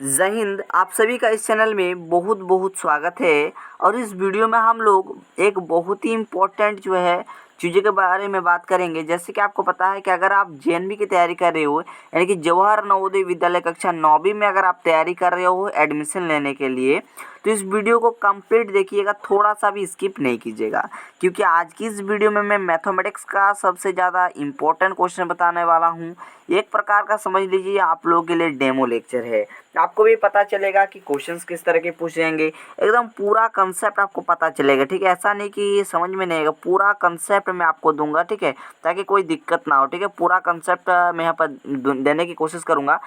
जय हिंद। आप सभी का इस चैनल में बहुत बहुत स्वागत है। और इस वीडियो में हम लोग एक बहुत ही इम्पोर्टेंट जो है चीज़ों के बारे में बात करेंगे। जैसे कि आपको पता है कि अगर आप जेएनवी की तैयारी कर रहे हो, यानी कि जवाहर नवोदय विद्यालय कक्षा 9वीं में अगर आप तैयारी कर रहे हो एडमिशन लेने के लिए, तो इस वीडियो को कंप्लीट देखिएगा, थोड़ा सा भी स्किप नहीं कीजिएगा। क्योंकि आज की इस वीडियो में मैं मैथमेटिक्स का सबसे ज़्यादा इम्पोर्टेंट क्वेश्चन बताने वाला हूँ। एक प्रकार का समझ लीजिए आप लोगों के लिए डेमो लेक्चर है। आपको भी पता चलेगा कि क्वेश्चंस किस तरह के पूछेंगे, एकदम पूरा कंसेप्ट आपको पता चलेगा। ठीक है, ऐसा नहीं कि समझ में नहीं आएगा, पूरा कंसेप्ट मैं आपको दूंगा। ठीक है, ताकि कोई दिक्कत ना हो। ठीक है, पूरा कंसेप्ट मैं यहाँ पर देने की कोशिश करूँगा।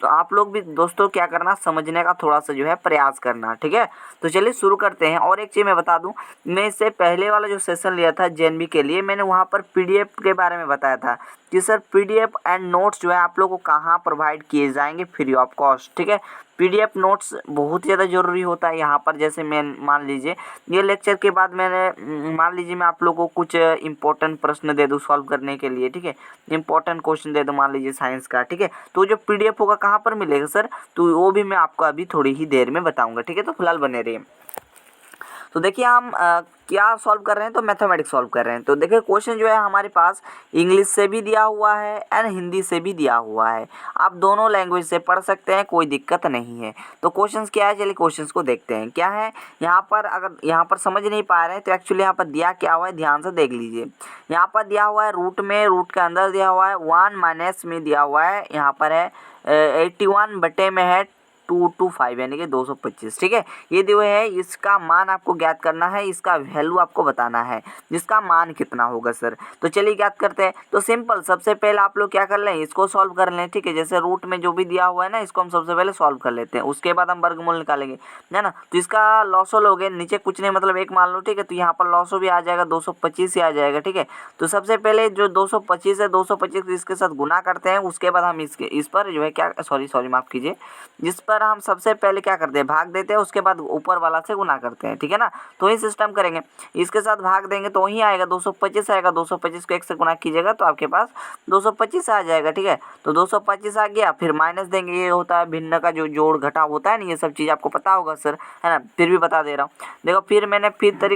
तो आप लोग भी दोस्तों क्या करना, समझने का थोड़ा सा जो है प्रयास करना। ठीक है, तो चलिए शुरू करते हैं। और एक चीज़ मैं बता दूं, मैं इससे पहले वाला जो सेशन लिया था जेएनवी के लिए, मैंने वहाँ पर पीडीएफ के बारे में बताया था कि सर पीडीएफ एंड नोट्स जो है आप लोगों को कहाँ प्रोवाइड किए जाएंगे फ्री ऑफ कॉस्ट। ठीक है, पीडीएफ नोट्स बहुत ज़्यादा ज़रूरी होता है यहाँ पर। जैसे मैं मान लीजिए ये लेक्चर के बाद मैंने मान लीजिए मैं आप लोगों को कुछ इंपॉर्टेंट प्रश्न दे दूँ सॉल्व करने के लिए। ठीक है, इंपॉर्टेंट क्वेश्चन दे दूँ मान लीजिए साइंस का। ठीक है, तो जो पीडीएफ होगा कहाँ पर मिलेगा सर, तो वो भी मैं आपको अभी थोड़ी ही देर में बताऊँगा। ठीक है, तो फिलहाल बने रहिए। तो देखिए हम क्या सॉल्व कर रहे हैं, तो मैथमेटिक्स सॉल्व कर रहे हैं। तो देखिए क्वेश्चन जो है हमारे पास इंग्लिश से भी दिया हुआ है एंड हिंदी से भी दिया हुआ है। आप दोनों लैंग्वेज से पढ़ सकते हैं, कोई दिक्कत नहीं है। तो क्वेश्चंस क्या है, चलिए क्वेश्चंस को देखते हैं क्या है। यहाँ पर अगर यहाँ पर समझ नहीं पा रहे हैं तो एक्चुअली यहाँ पर दिया क्या हुआ है, ध्यान से देख लीजिए। यहाँ पर दिया हुआ है रूट में, रूट के अंदर दिया हुआ है 1 माइनस में दिया हुआ है, यहाँ पर है 81 बटे में है 225 यानी कि 225। ठीक है, ये दिए हुए है, इसका मान आपको ज्ञात करना है, इसका वैल्यू आपको बताना है, जिसका मान कितना होगा सर। तो चलिए ज्ञात करते हैं। तो सिंपल, सबसे पहले आप लोग क्या कर लें, इसको सॉल्व कर लें। ठीक है, जैसे रूट में जो भी दिया हुआ है ना, इसको हम सबसे पहले सॉल्व कर लेते हैं, उसके बाद हम वर्गमूल निकालेंगे, है ना। तो इसका लॉसो लोगे, नीचे कुछ नहीं मतलब एक मान लो। ठीक है, तो यहाँ पर लॉसो भी आ जाएगा, 225 ही आ जाएगा। ठीक है, तो सबसे पहले जो 225 है, 225 इसके साथ गुना करते हैं, उसके बाद हम इस पर जो है क्या, सॉरी माफ़ कीजिए, जिस पर हम सबसे पहले क्या करते हैं, भाग देते हैं, उसके बाद ऊपर वाला से गुना करते हैं। ठीक है ना, तो ही सिस्टम करेंगे। इसके साथ भाग देंगे तो वही आएगा, 225 आएगा, 225 को 1 से गुना कीजिएगा तो आपके पास 225 आ जाएगा। ठीक है, तो 225 आ गया, फिर माइनस देंगे, ये होता है भिन्न का जो जोड़ घटाव होता है ना, ये सब चीज़ आपको पता होगा सर, है ना, फिर भी बता दे रहा हूँ। देखो फिर मैंने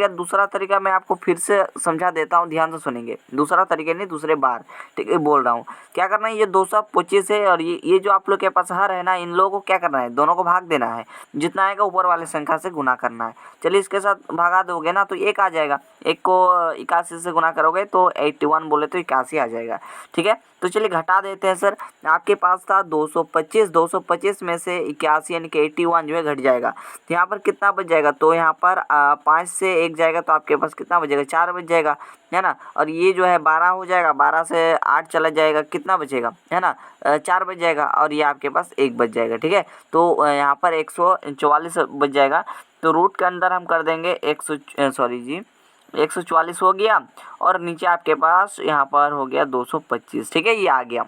दूसरा तरीका मैं आपको फिर से समझा देता हूँ, ध्यान से सुनेंगे। दूसरा तरीका नहीं, दूसरे बार। ठीक है, बोल रहा हूँ क्या करना है, ये 225 है और ये जो आप लोग के पास हर है ना, इन लोगों को क्या करना है, दोनों को भाग देना है, जितना आएगा ऊपर वाले संख्या से गुना करना है। चलिए इसके साथ भगा दोगे ना तो 1 आ जाएगा, 1 को 81 से गुना करोगे तो 81 बोले तो 81 आ जाएगा। ठीक है, तो चलिए घटा देते हैं सर। आपके पास था 225, 225 में से 81 यानी कि 81 जो है घट जाएगा, तो यहाँ पर कितना बच जाएगा, तो यहाँ पर 5 से 1 जाएगा तो आपके पास कितना बचेगा, 4 बच जाएगा, है ना। और ये जो है 12 हो जाएगा, 12 से 8 चला जाएगा, कितना बचेगा, है ना, 4 बच जाएगा, और ये आपके पास 1 बच जाएगा। ठीक है, तो यहाँ पर 144 बच जाएगा। तो रूट के अंदर हम कर देंगे 144 हो गया, और नीचे आपके पास यहाँ पर हो गया 225। ठीक है, ये आ गया।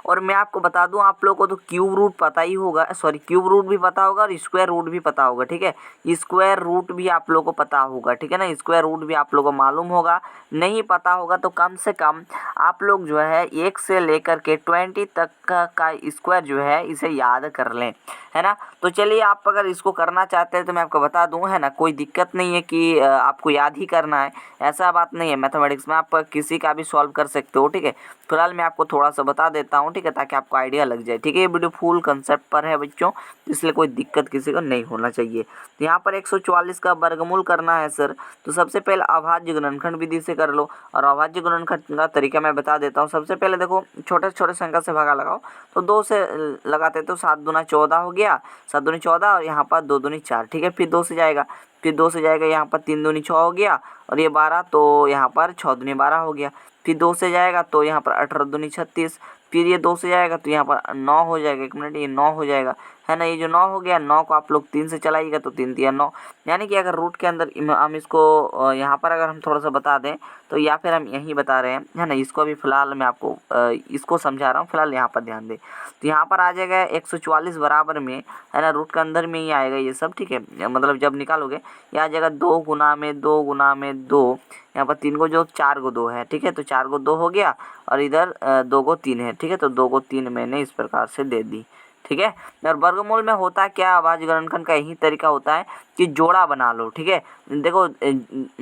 और मैं आपको बता दूं, आप लोगों को तो क्यूब रूट पता ही होगा, सॉरी क्यूब रूट भी पता होगा और स्क्वायर रूट भी पता होगा। ठीक है, स्क्वायर रूट भी आप लोगों को पता होगा। ठीक है ना, स्क्वायर रूट भी आप लोगों को मालूम होगा। नहीं पता होगा तो कम से कम आप लोग जो है 1 से लेकर के 20 तक का स्क्वायर जो है इसे याद कर लें, है ना। तो चलिए आप अगर इसको करना चाहते हैं तो मैं आपको बता दूं, है ना, कोई दिक्कत नहीं है कि आपको याद ही करना है, ऐसा बात नहीं है। मैथमेटिक्स में आप किसी का भी सॉल्व कर सकते हो। ठीक है, फिलहाल मैं आपको थोड़ा सा बता देता हूँ। ठीक है, ताकि आपको आइडिया लग जाए। ठीक है, ये वीडियो फुल कंसेप्ट पर है बच्चों, इसलिए कोई दिक्कत किसी को नहीं होना चाहिए। तो यहाँ पर 144 का वर्गमूल करना है सर, तो सबसे पहले अभाज्य गुणनखंड विधि से कर लो। और अभाज्य गुणनखंड का तरीका मैं बता देता हूँ। सबसे पहले देखो, छोटे छोटे संख्या से भागा लगाओ, तो 2 से लगाते तो 7 दूना 14 हो गया, 7 दूनी 14, और यहाँ पर 2 दूनी 4। ठीक है, फिर 2 से जाएगा, यहाँ पर 3 दूनी 6 हो गया, और ये 12, तो यहाँ पर 6 दूनी 12 हो गया। फिर 2 से जाएगा तो यहाँ पर 18 दूनी 36, फिर ये 2 से जाएगा तो यहाँ पर 9 हो जाएगा, 1 मिनट, ये 9 हो जाएगा, है ना। ये जो 9 हो गया, 9 को आप लोग 3 से चलाइएगा तो 3 तिया 9, यानी कि अगर रूट के अंदर हम इसको यहाँ पर अगर हम थोड़ा सा बता दें तो, या फिर हम यहीं बता रहे हैं, है ना, इसको अभी फ़िलहाल मैं आपको इसको समझा रहा हूँ, फिलहाल यहाँ पर ध्यान दें। तो यहाँ पर आ जाएगा 144 बराबर में, है ना, रूट के अंदर में ही आएगा ये सब। ठीक है, मतलब जब निकालोगे ये आ जाएगा 2 गुना में 2 गुना में 2, यहाँ पर 3 को जो 4 को 2 है। ठीक है, तो 4 को 2 हो गया, और इधर 2 को 3 है। ठीक है, तो 2 को 3 मैंने इस प्रकार से दे दी। ठीक है। और वर्गमूल में होता क्या, अभाज्य गुणनखंड का यही तरीका होता है कि जोड़ा बना लो, ठीक है। देखो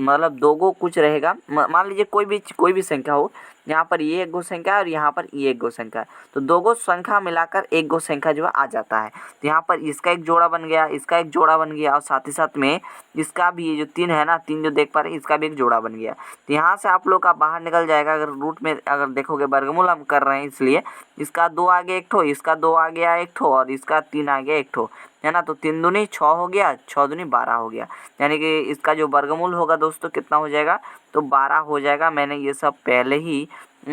मतलब दो गो कुछ रहेगा, मान लीजिए कोई भी संख्या हो, यहाँ पर ये एक गो संख्या है और यहाँ पर ये एक गो संख्या है, तो दो गो संख्या मिलाकर एक गो संख्या जो है आ जाता है। तो यहाँ पर इसका एक जोड़ा बन गया, इसका एक जोड़ा बन गया, और साथ ही साथ में इसका भी, ये जो 3 है ना, 3 जो देख पा रहे हैं, इसका भी एक जोड़ा बन गया। तो यहाँ से आप लोग का बाहर निकल जाएगा। अगर रूट में अगर देखोगे, वर्गमूल हम कर रहे हैं इसलिए इसका 2 आ गया एक ठो, इसका 2 आ गया एक ठो, और इसका 3 आ गया एक ठो, है ना। तो 3 दूनी 6 हो गया, 6 दूनी 12 हो गया, यानी कि इसका जो वर्गमूल होगा दोस्तों कितना हो जाएगा, तो 12 हो जाएगा। मैंने ये सब पहले ही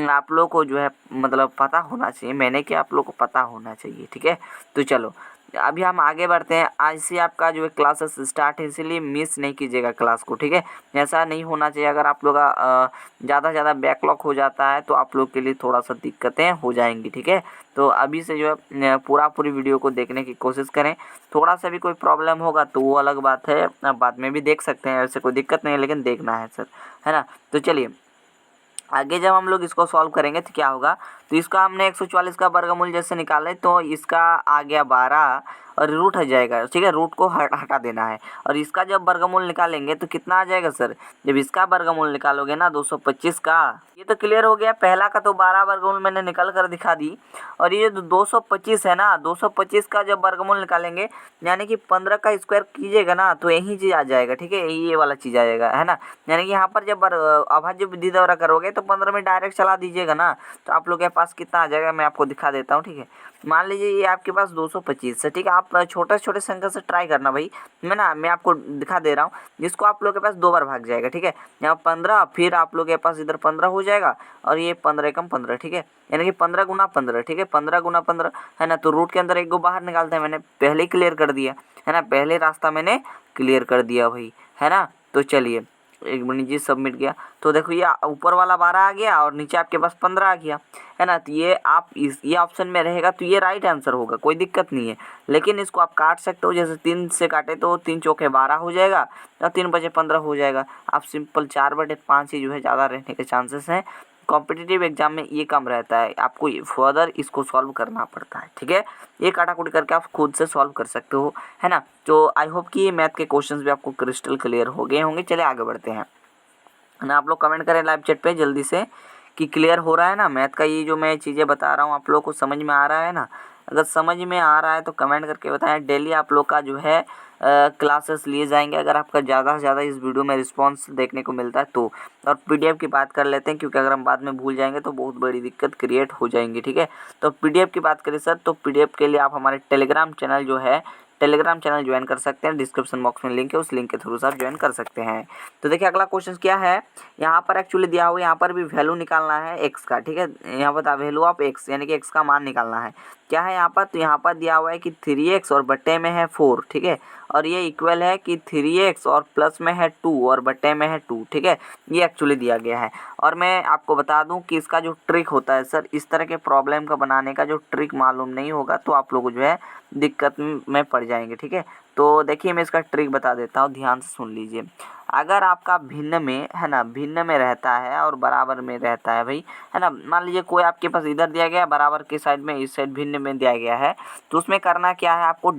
आप लोग को जो है मतलब पता होना चाहिए, मैंने क्या आप लोग को पता होना चाहिए, ठीक है। तो चलो अभी हम आगे बढ़ते हैं। आज से आपका जो है क्लासेस स्टार्ट है, इसीलिए मिस नहीं कीजिएगा क्लास को, ठीक है। ऐसा नहीं होना चाहिए। अगर आप लोग का ज़्यादा से ज़्यादा बैकलॉग हो जाता है तो आप लोग के लिए थोड़ा सा दिक्कतें हो जाएंगी, ठीक है। तो अभी से जो है पूरी वीडियो को देखने की कोशिश करें। थोड़ा सा भी कोई प्रॉब्लम होगा तो वो अलग बात है, बाद में भी देख सकते हैं, ऐसे कोई दिक्कत नहीं है, लेकिन देखना है सर, है ना। तो चलिए आगे जब हम लोग इसको सॉल्व करेंगे तो क्या होगा, तो इसका हमने 144 का वर्गमूल जैसे निकाले, तो इसका आ गया 12 और रूट हट जाएगा, ठीक है, रूट को हटा देना है। और इसका जब वर्गमूल निकालेंगे तो कितना आ जाएगा सर, जब इसका वर्गमूल निकालोगे ना 225 का, ये तो क्लियर हो गया। पहला का तो 12 वर्गमूल मैंने निकल कर दिखा दी, और ये जो 225 है ना, 225 का जब वर्गमूल निकालेंगे, यानी कि 15 का स्क्वायर कीजिएगा ना, तो यही चीज़ आ जाएगा, ठीक है, ये वाला चीज़ आ जाएगा, है ना। यानी कि यहाँ पर जब अभाज्य विधि द्वारा करोगे तो 15 में डायरेक्ट चला दीजिएगा ना, तो आप लोग के पास कितना आ जाएगा, मैं आपको दिखा देता हूँ, ठीक है। मान लीजिए ये आपके पास 225 है, ठीक है। आप छोटे छोटे संख्या से ट्राई करना भाई, मैं आपको दिखा दे रहा हूँ, जिसको आप लोग के पास 2 बार भाग जाएगा, ठीक है। यहाँ 15, फिर आप लोग के पास इधर 15 हो जाएगा, और ये 15 एकम 15, ठीक है, यानी कि 15 गुना 15, ठीक है, 15 गुना 15, है ना। तो रूट के अंदर एक गो बाहर निकालते हैं, मैंने पहले ही क्लियर कर दिया, है ना, पहले रास्ता मैंने क्लियर कर दिया भाई, है ना। तो चलिए एक मिनट जी, सबमिट गया, तो देखो ये ऊपर वाला 12 आ गया और नीचे आपके पास 15 आ गया, है ना। तो ये आप ये ऑप्शन में रहेगा तो ये राइट आंसर होगा, कोई दिक्कत नहीं है। लेकिन इसको आप काट सकते हो, जैसे 3 से काटे तो 3 चौके 12 हो जाएगा, और 3 बचे 15 हो जाएगा। आप सिंपल 4/5 ही जो है ज़्यादा रहने के चांसेस हैं। कॉम्पिटिटिव एग्जाम में ये कम रहता है, आपको फर्दर इसको सॉल्व करना पड़ता है, ठीक है। ये काटाकुटी करके आप खुद से सॉल्व कर सकते हो, है ना। तो आई होप कि ये मैथ के क्वेश्चंस भी आपको क्रिस्टल क्लियर हो गए होंगे। चलिए आगे बढ़ते हैं ना। आप लोग कमेंट करें लाइव चैट पे जल्दी से कि क्लियर हो रहा है ना मैथ का, ये जो मैं चीज़ें बता रहा हूँ आप लोग को समझ में आ रहा है ना। अगर समझ में आ रहा है तो कमेंट करके बताएं। डेली आप लोग का जो है क्लासेस लिए जाएंगे, अगर आपका ज़्यादा से ज़्यादा इस वीडियो में रिस्पांस देखने को मिलता है तो। और पीडीएफ की बात कर लेते हैं, क्योंकि अगर हम बाद में भूल जाएंगे तो बहुत बड़ी दिक्कत क्रिएट हो जाएंगी, ठीक है। तो पीडीएफ की बात करें सर, तो पीडीएफ के लिए आप हमारे टेलीग्राम चैनल जो है, टेलीग्राम चैनल ज्वाइन कर सकते हैं। डिस्क्रिप्शन बॉक्स में लिंक है, उस लिंक के थ्रू से आप ज्वाइन कर सकते हैं। तो देखिए अगला क्वेश्चन क्या है, यहाँ पर एक्चुअली दिया हुआ, यहाँ पर भी वैल्यू निकालना है एक्स का, ठीक है। यहाँ पर वैल्यू ऑफ एक्स, यानी कि एक्स का मान निकालना है। क्या है यहाँ पर, तो यहाँ पर दिया हुआ है कि 3x और बट्टे में है 4, ठीक है। और ये इक्वल है कि 3x और प्लस में है 2 और बट्टे में है 2, ठीक है। ये एक्चुअली दिया गया है। और मैं आपको बता दूं कि इसका जो ट्रिक होता है सर, इस तरह के प्रॉब्लम का बनाने का जो ट्रिक मालूम नहीं होगा तो आप लोग जो है दिक्कत में पड़ जाएंगे, ठीक है। तो देखिए मैं इसका ट्रिक बता देता हूँ, ध्यान से सुन लीजिए। अगर आपका भिन्न में, है ना, भिन्न में रहता है और बराबर में रहता है भाई, है ना। मान लीजिए कोई आपके पास इधर दिया गया है, बराबर के साइड में, इस साइड भिन्न में दिया गया है, तो उसमें करना क्या है, आपको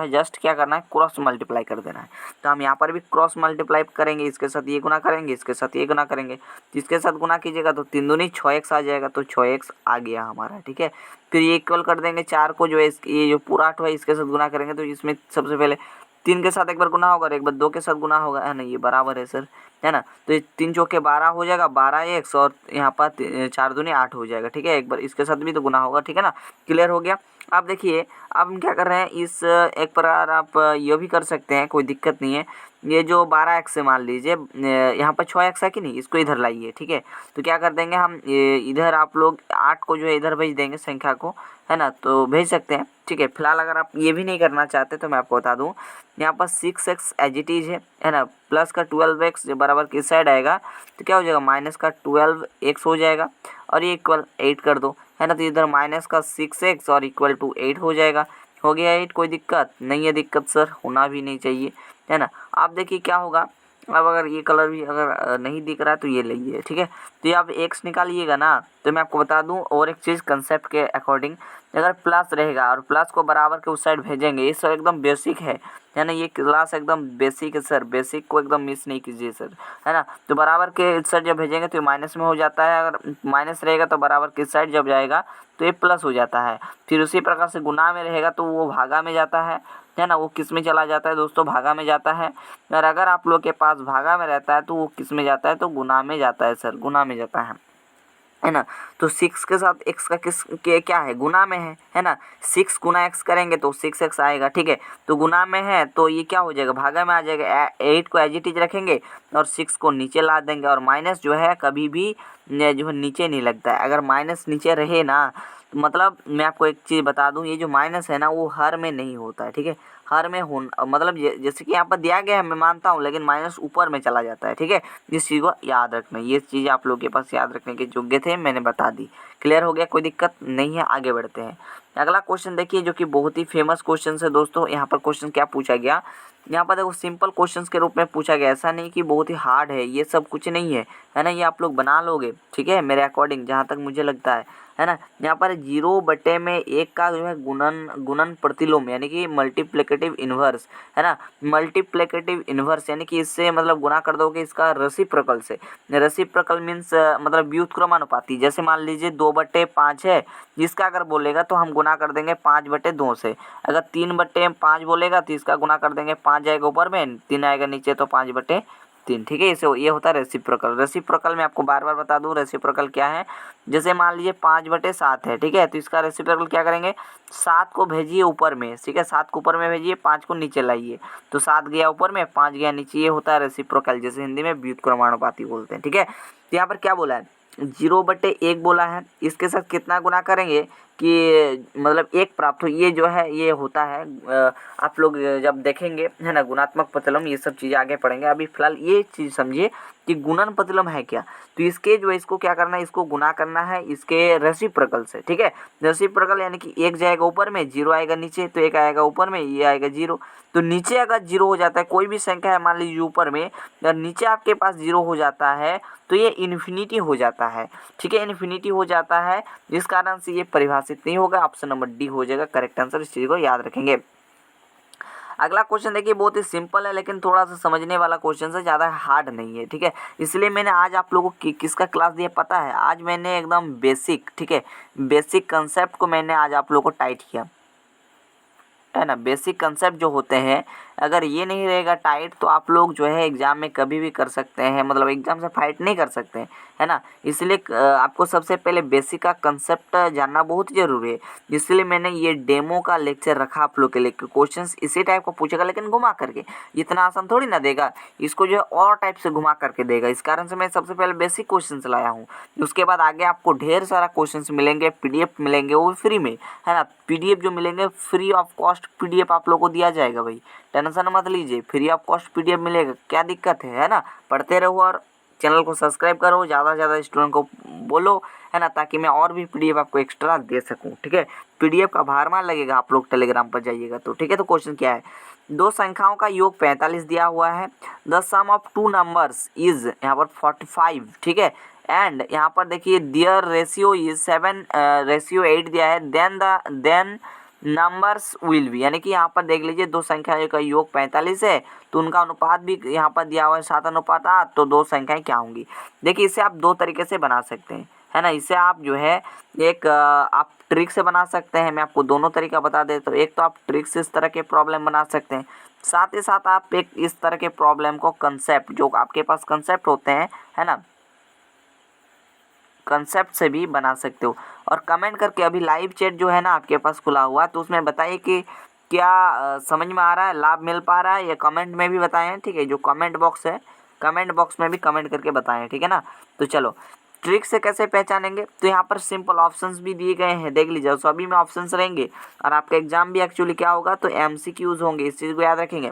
जस्ट क्या करना है, क्रॉस मल्टीप्लाई कर देना है। तो हम यहाँ पर भी क्रॉस मल्टीप्लाई करेंगे, इसके साथ ये गुना करेंगे, इसके साथ ये गुना करेंगे। इसके साथ गुना कीजिएगा तो 3 दूनी 6x आ जाएगा, तो 6x आ गया हमारा, ठीक है। फिर ये इक्वल कर देंगे 4 को, जो है ये जो पूरा 8 है इसके साथ गुना करेंगे, तो इसमें सबसे पहले 3 के साथ एक बार गुना होगा और एक बार 2 के साथ गुना होगा, है ना, ये बराबर है सर, है ना। तो ये 3 चौके 12 हो जाएगा, 12x, और यहाँ पर 4 दूनी 8 हो जाएगा, ठीक है। एक बार इसके साथ भी तो गुना होगा, ठीक है ना। क्लियर हो गया। अब देखिए अब हम क्या कर रहे हैं, इस एक प्रकार आप ये भी कर सकते हैं, कोई दिक्कत नहीं है। ये जो 12x से मान लीजिए यहाँ पर 6x है कि नहीं, इसको इधर लाइए, ठीक है। तो क्या कर देंगे हम, इधर आप लोग 8 को जो है इधर भेज देंगे संख्या को, है ना, तो भेज सकते हैं, ठीक है। फिलहाल अगर आप ये भी नहीं करना चाहते तो मैं आपको बता दूं, यहाँ पर 6x एज इट इज है ना, प्लस का 12x जो बराबर किस साइड आएगा, तो क्या हो जाएगा, माइनस का 12x हो जाएगा, और ये इक्वल 8 कर दो, है ना। तो इधर माइनस का 6x और इक्वल टू 8 हो जाएगा। हो गया 8, कोई दिक्कत नहीं है, दिक्कत सर होना भी नहीं चाहिए, है ना। आप देखिए क्या होगा, अब अगर ये कलर भी अगर नहीं दिख रहा है तो ये लीजिए, ठीक है। तो ये आप x निकालिएगा ना, तो मैं आपको बता दूं और एक चीज़ कंसेप्ट के अकॉर्डिंग, अगर प्लस रहेगा और प्लस को बराबर के उस साइड भेजेंगे, ये सब एकदम बेसिक है ना, ये क्लास एकदम बेसिक है सर, बेसिक को एकदम मिस नहीं कीजिए सर, है ना। तो बराबर के इस साइड जब भेजेंगे तो ये माइनस में हो जाता है, अगर माइनस रहेगा तो बराबर के इस साइड जब जाएगा तो ये प्लस हो जाता है। फिर उसी प्रकार से गुना में रहेगा तो वो भागा में जाता है ना, वो किस में चला जाता है दोस्तों, भागा में जाता है। और अगर आप लोग के पास भागा में रहता है तो वो किस में जाता है, तो गुना में जाता है सर, गुना में जाता है ना। तो 6 के साथ x का किस के क्या है, गुना में है ना। 6 गुना x करेंगे तो 6x आएगा, ठीक है। तो गुना में है तो ये क्या हो जाएगा, भागा में आ जाएगा। 8 को एज इट इज रखेंगे और 6 को नीचे ला देंगे। और माइनस जो है कभी भी जो है नीचे नहीं लगता है। अगर माइनस नीचे रहे ना, तो मतलब मैं आपको एक चीज़ बता दूं, ये जो माइनस है ना वो हर में नहीं होता है, ठीक है। हर में हो मतलब जैसे कि यहाँ पर दिया गया है मैं मानता हूँ, लेकिन माइनस ऊपर में चला जाता है, ठीक है। इस चीज़ को याद रखना, ये चीज़ आप लोग के पास याद रखने के योग्य थे, मैंने बता दी। क्लियर हो गया, कोई दिक्कत नहीं है, आगे बढ़ते हैं। अगला क्वेश्चन देखिए जो कि बहुत ही फेमस क्वेश्चन है दोस्तों। यहाँ पर क्वेश्चन क्या पूछा गया, यहाँ पर देखो सिंपल क्वेश्चंस के रूप में पूछा गया, ऐसा नहीं कि बहुत ही हार्ड है, ये सब कुछ नहीं है ना। ये आप लोग बना लोगे, ठीक है, मेरे अकॉर्डिंग जहाँ तक मुझे लगता है ना। यहाँ पर 0/1 का जो है गुणन प्रतिलोम यानी कि मल्टीप्लिकेटिव इन्वर्स, है ना। मल्टीप्लिकेटिव इन्वर्स यानी कि इससे मतलब गुना कर दोगे इसका रेसिप्रोकल से। रेसिप्रोकल मीन्स मतलब व्युत्क्रमानुपाती। जैसे मान लीजिए 2/5 है, जिसका अगर बोलेगा तो हम गुना कर देंगे 5/2 से। अगर 3/5 बोलेगा तो इसका गुना कर देंगे, 5 जाएगा ऊपर में, 3 आएगा नीचे, तो 5/3, ठीक है। इसे ये होता है रेसिप्रोकल। रेसिप्रोकल मैं आपको बार बार बता दूं रेसिप्रोकल क्या है। जैसे मान लीजिए 5/7 है, ठीक है, तो इसका रेसिप्रोकल क्या करेंगे, 7 को भेजिए ऊपर में, ठीक है, 7 को ऊपर में भेजिए, 5 को नीचे लाइए, तो 7 गया ऊपर में, 5 गया नीचे, ये होता है रेसिप्रोकल, जैसे हिंदी में व्युत्क्रमानुपाती बोलते हैं, ठीक है। तो यहाँ पर क्या बोला है, 0/1 बोला है, इसके साथ कितना गुना करेंगे कि मतलब 1 प्राप्त हो। ये जो है ये होता है आप लोग जब देखेंगे, है ना, गुणात्मक प्रतिलोम, ये सब चीज़ें आगे पढ़ेंगे। अभी फिलहाल ये चीज़ समझिए कि गुणन प्रतिलोम है क्या। तो इसके जो है इसको क्या करना है, इसको गुना करना है इसके रेसिप्रोकल से, ठीक है। रेसिप्रोकल यानी कि 1 जाएगा ऊपर में, 0 आएगा नीचे, तो 1 आएगा ऊपर में, ये आएगा 0। तो नीचे अगर 0 हो जाता है, कोई भी संख्या है मान लीजिए ऊपर में, अगर नीचे आपके पास 0 हो जाता है तो ये इन्फिनिटी हो जाता है, ठीक है, इन्फिनिटी हो जाता है, जिस कारण से ये परिभाषित नहीं होगा। ऑप्शन नंबर डी हो जाएगा करेक्ट आंसर, इस चीज़ को याद रखेंगे। अगला क्वेश्चन देखिए बहुत ही सिंपल है, लेकिन थोड़ा सा समझने वाला क्वेश्चन है, ज़्यादा हार्ड नहीं है, ठीक है। इसलिए मैंने आज आप लोगों को किसका क्लास दिया पता है, आज मैंने एकदम बेसिक, ठीक है, बेसिक कंसेप्ट को मैंने आज आप लोगों को टाइट किया, है ना। बेसिक कंसेप्ट जो होते हैं, अगर ये नहीं रहेगा टाइट तो आप लोग जो है एग्ज़ाम में कभी भी कर सकते हैं, मतलब एग्ज़ाम से फाइट नहीं कर सकते हैं, है ना। इसलिए आपको सबसे पहले बेसिक का कंसेप्ट जानना बहुत ज़रूरी है। इसलिए मैंने ये डेमो का लेक्चर रखा आप लोग के लिए। क्वेश्चंस इसी टाइप का पूछेगा, लेकिन घुमा करके, इतना आसान थोड़ी ना देगा, इसको जो है और टाइप से घुमा करके देगा। इस कारण से मैं सबसे पहले बेसिक क्वेश्चन लाया हूँ। उसके बाद आगे आपको ढेर सारा क्वेश्चन मिलेंगे, PDF मिलेंगे, वो भी फ्री में, है ना। PDF जो मिलेंगे फ्री ऑफ कॉस्ट PDF आप लोग को दिया जाएगा भाई, टेंशन मत लीजिए, फ्री ऑफ कॉस्ट PDF मिलेगा, क्या दिक्कत है ना। पढ़ते रहो और चैनल को सब्सक्राइब करो, ज़्यादा से ज़्यादा स्टूडेंट को बोलो, है ना, ताकि मैं और भी PDF आपको एक्स्ट्रा दे सकूं, ठीक है। PDF का भारमान लगेगा, आप लोग टेलीग्राम पर जाइएगा तो, ठीक है। तो क्वेश्चन क्या है, दो संख्याओं का योग 45 दिया हुआ है, the sum of two numbers is यहाँ पर 45, ठीक है, एंड यहाँ पर देखिए दियर रेशियो इज 7:8 दिया है, देन नंबर्स विल बी, यानी कि यहाँ पर देख लीजिए दो संख्या का योग 45 है, तो उनका अनुपात भी यहाँ पर दिया हुआ है 7:8, तो दो संख्याएं क्या होंगी। देखिए इसे आप दो तरीके से बना सकते हैं, है ना। इसे आप जो है एक आप ट्रिक से बना सकते हैं, मैं आपको दोनों तरीका बता देता हूँ। एक तो आप ट्रिक से इस तरह के प्रॉब्लम बना सकते हैं, साथ ही साथ आप एक इस तरह के प्रॉब्लम को कंसेप्ट, जो आपके पास कंसेप्ट होते हैं, है ना, कंसेप्ट से भी बना सकते हो। और कमेंट करके, अभी लाइव चैट जो है ना आपके पास खुला हुआ, तो उसमें बताइए कि क्या समझ में आ रहा है, लाभ मिल पा रहा है, या कमेंट में भी बताएं, ठीक है। जो कमेंट बॉक्स है, कमेंट बॉक्स में भी कमेंट करके बताएं, ठीक है ना। तो चलो ट्रिक से कैसे पहचानेंगे, तो यहाँ पर सिंपल ऑप्शंस भी दिए गए हैं, देख लीजिए, सभी में ऑप्शंस रहेंगे। और आपका एग्जाम भी एक्चुअली क्या होगा, तो MCQs होंगे, इस चीज़ को याद रखेंगे।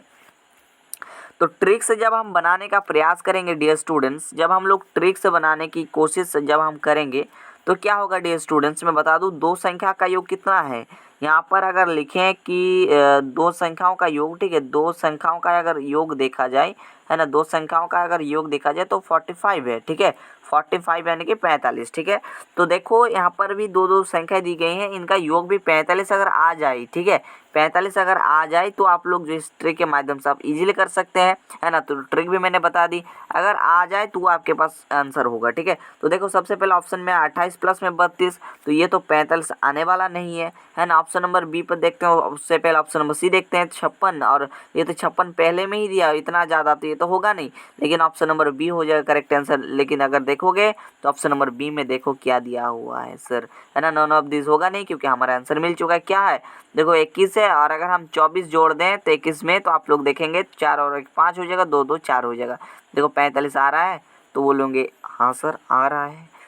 तो ट्रिक से जब हम बनाने का प्रयास करेंगे डियर स्टूडेंट्स, जब हम लोग ट्रिक से बनाने की कोशिश जब हम करेंगे, तो क्या होगा डियर स्टूडेंट्स, मैं बता दूं, दो संख्या का योग कितना है, यहाँ पर अगर लिखें कि दो संख्याओं का योग, ठीक है, दो संख्याओं का अगर योग देखा जाए, है ना, दो संख्याओं का अगर योग देखा जाए तो 45 है, ठीक है, 45 यानी कि 45, ठीक है। तो देखो यहाँ पर भी दो दो संख्या दी गई हैं, इनका योग भी 45 अगर आ जाए, ठीक है, 45 अगर आ जाए तो आप लोग जो इस ट्रिक के माध्यम से आप इजीली कर सकते हैं, है ना। तो ट्रिक भी मैंने बता दी, अगर आ जाए तो आपके पास आंसर होगा, ठीक है। तो देखो सबसे पहले ऑप्शन में 28 प्लस में 32, तो ये तो 45 आने वाला नहीं है ना। ऑप्शन नंबर बी पर देखते हैं, उससे पहले ऑप्शन नंबर सी देखते हैं 56, और ये तो 56 पहले में ही दिया, इतना ज़्यादा तो ये तो होगा नहीं, लेकिन ऑप्शन नंबर बी हो जाएगा करेक्ट आंसर। लेकिन अगर देखोगे तो ऑप्शन नंबर बी में देखो क्या दिया हुआ है सर, है ना, नॉन ऑफ दिस होगा नहीं, क्योंकि हमारा आंसर मिल चुका है। क्या है, देखो 21 है, और अगर हम 24 जोड़ दें तो 21 में, तो आप लोग देखेंगे 4 और 1 5 हो जाएगा, 2 2 4 हो जाएगा। देखो 45 आ रहा है, तो बोलोगे हाँ सर आ रहा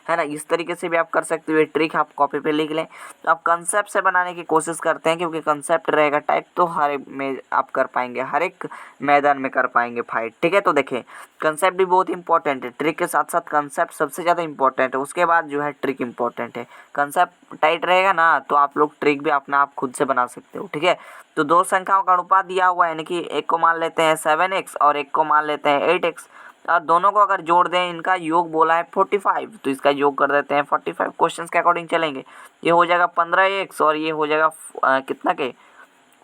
है ना। इस तरीके से भी आप कर सकते हो, ये ट्रिक आप कॉपी पे लिख लें। तो आप कंसेप्ट से बनाने की कोशिश करते हैं, क्योंकि कंसेप्ट रहेगा टाइप तो हर एक में आप कर पाएंगे, हर एक मैदान में कर पाएंगे फाइट, ठीक है। तो देखें कंसेप्ट भी बहुत इंपॉर्टेंट है, ट्रिक के साथ साथ कंसेप्ट सबसे ज़्यादा इंपॉर्टेंट है, उसके बाद जो है ट्रिक इंपॉर्टेंट है। कंसेप्ट टाइट रहेगा ना तो आप लोग ट्रिक भी अपना आप खुद से बना सकते हो, ठीक है। तो दो संख्याओं का अनुपात दिया हुआ है, यानी कि एक को मान लेते हैं 7x और एक को मान लेते हैं 8x, और दोनों को अगर जोड़ दें, इनका योग बोला है 45, तो इसका योग कर देते हैं 45, क्वेश्चंस के अकॉर्डिंग चलेंगे। ये हो जाएगा 15x और ये हो जाएगा कितना के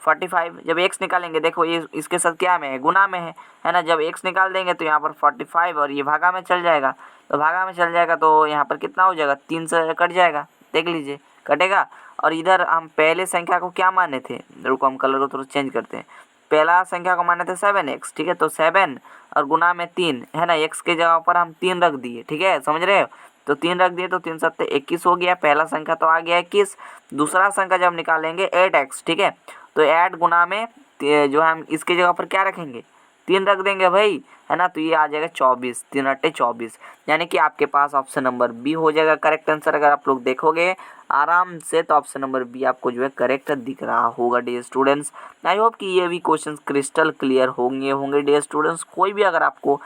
45। जब x निकालेंगे, देखो ये इसके साथ क्या में है, गुना में है ना। जब x निकाल देंगे तो यहाँ पर 45 और ये भागा में चल जाएगा, तो भागा में चल जाएगा तो यहाँ पर कितना हो जाएगा, 3 से कट जाएगा, देख लीजिए कटेगा। और इधर हम पहले संख्या को क्या माने थे, रुको हम कलर को थोड़ा चेंज करते हैं, पहला संख्या को माने थे 7x, ठीक है, तो 7 और गुना में 3, है ना, x के जगह पर हम 3 रख दिए, ठीक है, समझ रहे हो। तो 3 रख दिए तो 3 7 21 हो गया, पहला संख्या तो आ गया 21। दूसरा संख्या जब निकालेंगे 8x, ठीक है, तो 8 गुना में जो हम इसके जगह पर क्या रखेंगे, 3 रख देंगे भाई, है ना। तो ये आ जाएगा 24, 3 अट्टे 24, यानी कि आपके पास ऑप्शन नंबर बी हो जाएगा करेक्ट आंसर। अगर आप लोग देखोगे आराम से तो ऑप्शन नंबर बी आपको जो है करेक्ट दिख रहा होगा डियर स्टूडेंट्स। आई होप कि ये भी क्वेश्चंस क्रिस्टल क्लियर होंगे डियर स्टूडेंट्स। कोई भी अगर आपको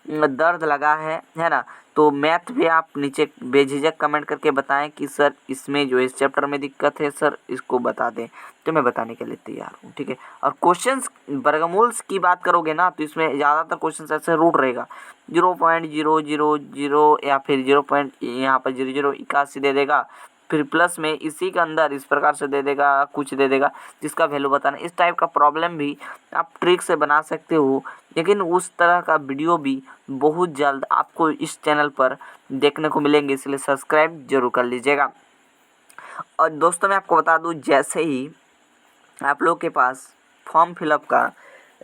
दर्द लगा है ना, तो मैथ भी आप नीचे बेझिझक कमेंट करके बताएं कि सर इसमें जो इस चैप्टर में दिक्कत है सर इसको बता दें, तो मैं बताने के लिए तैयार हूँ, ठीक है। और क्वेश्चंस वर्गमूल्स की बात करोगे ना, तो इसमें ज़्यादातर क्वेश्चंस ऐसे रूट रहेगा, 0.000 या फिर 0. यहाँ पर 0081 दे देगा, फिर प्लस में इसी के अंदर इस प्रकार से दे देगा, कुछ दे देगा जिसका वैल्यू बताना। इस टाइप का प्रॉब्लम भी आप ट्रिक से बना सकते हो, लेकिन उस तरह का वीडियो भी बहुत जल्द आपको इस चैनल पर देखने को मिलेंगे, इसलिए सब्सक्राइब जरूर कर लीजिएगा। और दोस्तों मैं आपको बता दूं, जैसे ही आप लोग के पास फॉर्म फिलअप का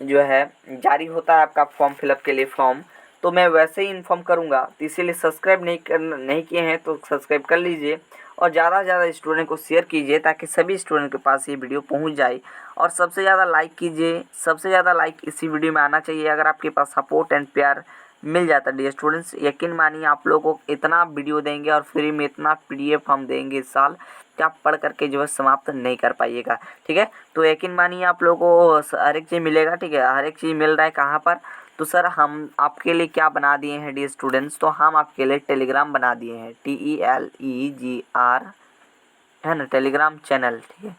जो है जारी होता है, आपका फॉर्म फिलअप के लिए फॉर्म, तो मैं वैसे ही इन्फॉर्म करूंगा। तो इसीलिए सब्सक्राइब नहीं किए हैं तो सब्सक्राइब कर लीजिए, और ज़्यादा से ज़्यादा स्टूडेंट को शेयर कीजिए, ताकि सभी स्टूडेंट के पास ये वीडियो पहुंच जाए। और सबसे ज़्यादा लाइक कीजिए, सबसे ज़्यादा लाइक इसी वीडियो में आना चाहिए। अगर आपके पास सपोर्ट एंड प्यार मिल जाता है डियर स्टूडेंट्स, यकीन मानिए आप लोगों को इतना वीडियो देंगे और फ्री में इतना PDF हम देंगे इस साल कि आप पढ़ करके जो है समाप्त नहीं कर पाइएगा, ठीक है। तो यकीन मानिए आप लोगों को हर एक चीज़ मिलेगा, ठीक है। हर एक चीज़ मिल रहा है कहाँ पर, तो सर हम आपके लिए क्या बना दिए हैं डियर स्टूडेंट्स, तो हम आपके लिए टेलीग्राम बना दिए हैं, TELEGR, है ना, टेलीग्राम चैनल, ठीक है।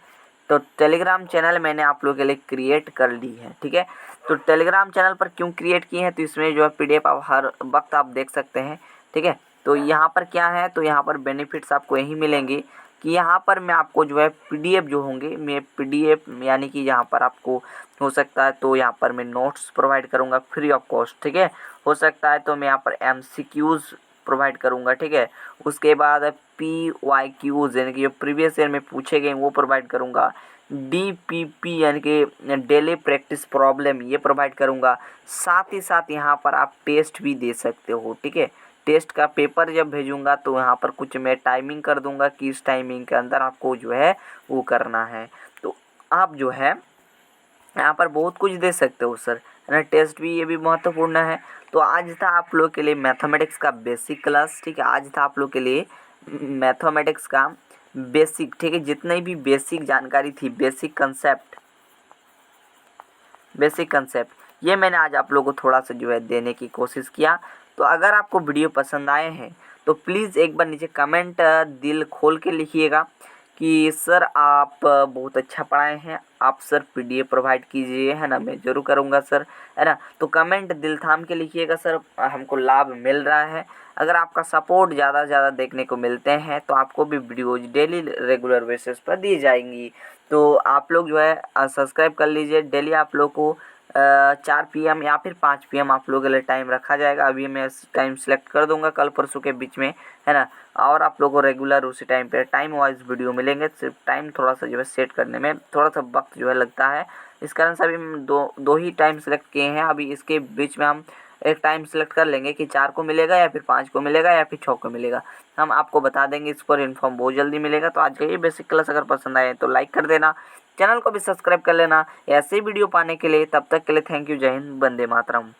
तो टेलीग्राम चैनल मैंने आप लोगों के लिए क्रिएट कर ली है, ठीक है। तो टेलीग्राम चैनल पर क्यों क्रिएट किए हैं, तो इसमें जो है PDF आप हर वक्त आप देख सकते हैं, ठीक है। तो यहाँ पर क्या है, तो यहाँ पर बेनिफिट्स आपको यही मिलेंगे कि यहाँ पर मैं आपको जो है PDF जो होंगे, मैं PDF यानी कि यहाँ पर आपको हो सकता है तो यहाँ पर मैं नोट्स प्रोवाइड करूँगा फ्री ऑफ कॉस्ट, ठीक है। हो सकता है तो मैं यहाँ पर MCQs प्रोवाइड करूँगा, ठीक है। उसके बाद PYQs यानी कि जो प्रीवियस ईयर में पूछे गए वो प्रोवाइड करूँगा। DPP यानी कि डेली प्रैक्टिस प्रॉब्लम ये प्रोवाइड करूँगा। साथ ही साथ यहाँ पर आप टेस्ट भी दे सकते हो, ठीक है। टेस्ट का पेपर जब भेजूँगा तो यहाँ पर कुछ मैं टाइमिंग कर दूँगा कि इस टाइमिंग के अंदर आपको जो है वो करना है। तो आप जो है यहाँ पर बहुत कुछ दे सकते हो सर, है ना। टेस्ट भी ये भी महत्वपूर्ण है। तो आज था आप लोग के लिए मैथमेटिक्स का बेसिक क्लास, ठीक है। आज था आप लोग के लिए मैथमेटिक्स का बेसिक, ठीक है। जितनी भी बेसिक जानकारी थी, बेसिक कंसेप्ट ये मैंने आज आप लोगों को थोड़ा सा जो है देने की कोशिश किया। तो अगर आपको वीडियो पसंद आए हैं तो प्लीज़ एक बार नीचे कमेंट दिल खोल के लिखिएगा कि सर आप बहुत अच्छा पढ़ाए हैं, आप सर पीडीएफ प्रोवाइड कीजिए, है ना, मैं ज़रूर करूँगा सर, है ना। तो कमेंट दिल थाम के लिखिएगा सर, हमको लाभ मिल रहा है। अगर आपका सपोर्ट ज़्यादा से ज़्यादा देखने को मिलते हैं तो आपको भी वीडियोज़ डेली रेगुलर बेसिस पर दी जाएंगी। तो आप लोग जो है सब्सक्राइब कर लीजिए। डेली आप लोग को 4 PM या फिर 5 PM आप लोगों के लिए टाइम रखा जाएगा। अभी मैं टाइम सेलेक्ट कर दूंगा कल परसों के बीच में, है ना। और आप लोगों को रेगुलर उसी टाइम पे टाइम वाइज वीडियो मिलेंगे। सिर्फ टाइम थोड़ा सा जो है सेट करने में थोड़ा सा वक्त जो है लगता है, इस कारण से अभी हम दो ही टाइम सेलेक्ट किए हैं। अभी इसके बीच में हम एक टाइम सेलेक्ट कर लेंगे कि 4 को मिलेगा या फिर 5 को मिलेगा या फिर 6 को मिलेगा, हम आपको बता देंगे। इस पर इन्फॉर्म बहुत जल्दी मिलेगा। तो आज का ये बेसिक क्लास अगर पसंद आए तो लाइक कर देना, चैनल को भी सब्सक्राइब कर लेना ऐसे ही वीडियो पाने के लिए। तब तक के लिए थैंक यू, जय हिंद, वंदे मातरम।